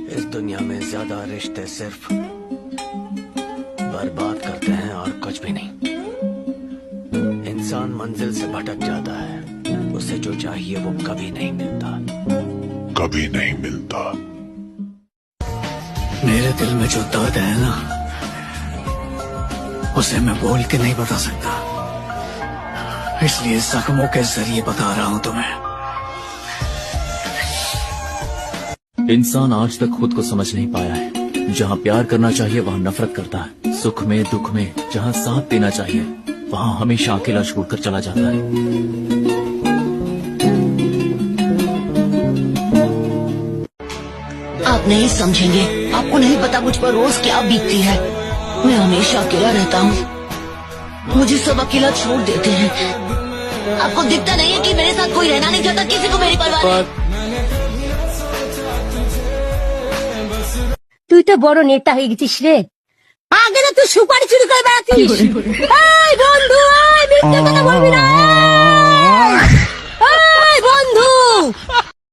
इस दुनिया में ज्यादा रिश्ते सिर्फ बर्बाद करते हैं और कुछ भी नहीं। इंसान मंजिल से भटक जाता है, उसे जो चाहिए वो कभी नहीं मिलता। कभी नहीं मिलता। मेरे दिल में जो दर्द है ना, उसे मैं बोल के नहीं बता सकता, इसलिए जख्मों के जरिए बता रहा हूं तुम्हें। इंसान आज तक खुद को समझ नहीं पाया है। जहाँ प्यार करना चाहिए वहाँ नफरत करता है। सुख में दुख में जहाँ साथ देना चाहिए वहाँ हमेशा अकेला छोड़कर चला जाता है। आप नहीं समझेंगे, आपको नहीं पता मुझ पर रोज क्या बीतती है। मैं हमेशा अकेला रहता हूँ, मुझे सब अकेला छोड़ देते हैं। आपको दिखता नहीं है कि मेरे साथ कोई रहना नहीं चाहता, किसी को मेरी परवाह नहीं। তুই তো বড় নেতা হয়ে গেছিস রে। আগে তো তুই সুপারি চুরি করে বেড়াতিস। এই বন্ধু, মিথ্যে কথা বলবি না।